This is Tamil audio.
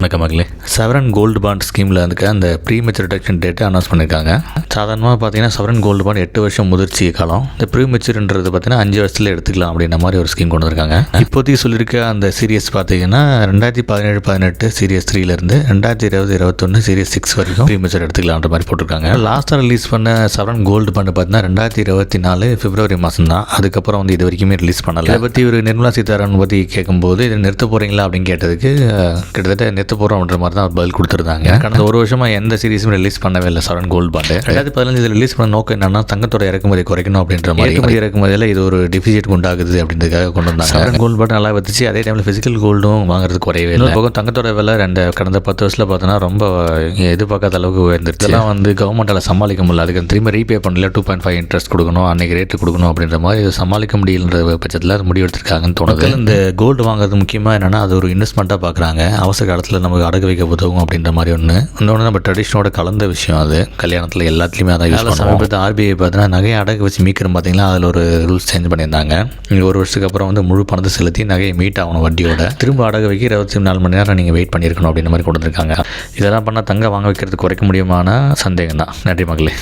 வணக்கம் மகளே. சவரன் கோல்டு பாண்ட் ஸ்கீமில் இருக்க அந்த ப்ரீ மெச்சூர் ரிடக்ஷன் டேட்டை அனௌன்ஸ் பண்ணியிருக்காங்க. சாதாரணமாக பார்த்தீங்கன்னா சவரன் கோல்டு பாண்ட் 8 வருஷம் முதிர்ச்சி காலம். இந்த ப்ரீ மெச்சூர்ன்றது பார்த்தீங்கன்னா 5 வருஷத்தில் எடுத்துக்கலாம் அப்படின்ற மாதிரி ஒரு ஸ்கீம் கொண்டு வந்திருக்காங்க. இப்போதைக்கு சொல்லியிருக்க அந்த சீரியஸ் பார்த்தீங்கன்னா 2017-18 சீரியஸ் 3லேருந்து 2020-21 சீரியஸ் 6 வரைக்கும் ப்ரீ மெச்சூர் எடுத்துக்கலாம்ன்ற மாதிரி போட்டிருக்காங்க. லாஸ்ட்டாக ரிலீஸ் பண்ண சவரன் கோல்டு பாண்ட் பார்த்தீங்கன்னா 2024 பிப்ரவரி மாதம் தான். அதுக்கப்புறம் வந்து இது வரைக்குமே ரிலீஸ் பண்ணலை. இதை பற்றி ஒரு நிர்மலா சீதாராமன் பற்றி கேட்கும்போது இதை நிறுத்த போகிறீங்களா அப்படின்னு கேட்டதுக்கு கிட்டத்தட்ட நிறுத்த போகிறோம்ன்ற மாதிரி தான் பதில் கொடுத்துருந்தாங்க. கடந்த ஒரு வருஷமாக எந்த சீரிஸும் ரிலீஸ் பண்ணவே இல்லை சவரன் கோல்டு பாண்டு. 2015 ரிலீஸ் பண்ண நோக்கம் என்னன்னா தங்கத்தோட இறக்குமதி குறைக்கணும் அப்படின்ற மாதிரி. இறக்குமதியில் இது ஒரு டிஃபிசிட் உண்டாகுது அப்படின்றதுக்காக கொண்டு வந்தாங்க. சவரன் கோல்டு பாண்டு நல்லா வந்துச்சு. அதே டைமில் ஃபிசிக்கல் கோல்டும் வாங்குறது குறையவே இல்லை. பக்கம் தங்கத்தோட விலை கடந்த 10 வருஷத்தில் பார்த்தோன்னா ரொம்ப எதிர்பார்க்காத அளவுக்கு உயர்ந்துருச்சு. இதெல்லாம் வந்து கவர்மெண்ட்டால் சமாளிக்க முடியல. அதுக்கு திரும்ப ரீபே பண்ணல, 2.5 இன்ட்ரெஸ்ட் கொடுக்கணும், அன்றைக்கி ரேட்டு கொடுக்கணும் அப்படின்ற மாதிரி சமாளிக்க முடியலன்ற பட்சத்தில் முடிவெடுத்திருக்காங்கன்னு தோணுது. இந்த கோல்டு வாங்குறது முக்கியமாக என்னென்னா அது ஒரு இன்வெஸ்ட்மெண்ட்டாக பார்க்குறாங்க. அவசர காலத்தில் நமக்கு அடகு வைக்க உதவும் அப்படின்ற மாதிரி இன்னொன்று நம்ம ட்ரெடிஷனோட கலந்த விஷயம். அது கல்யாணத்தில் எல்லாத்துலேயுமே அதான் யூஸ் பண்ணுவோம். சமீபத்தில் ஆர்பிஐ பார்த்தீங்கன்னா நகையை அடகு வச்சு மீட்கிறோம் பார்த்தீங்களா, அதில் ஒரு ரூல்ஸ் சேஞ்ச் பண்ணியிருந்தாங்க. ஒரு வருஷத்துக்கு அப்புறம் வந்து முழு பணத்தை செலுத்தி நகையை மீட் ஆகணும் வட்டியோட. திரும்ப அடகு வைக்க 24 மணி நேரம் நீங்கள் வெயிட் பண்ணியிருக்கணும் அப்படின்ற மாதிரி கொண்டு வந்திருக்காங்க. இதெல்லாம் பண்ணால் தங்க வாங்க வைக்கிறதுக்கு குறைக்க முடியுமான சந்தேகம் தான். நன்றி மகளே.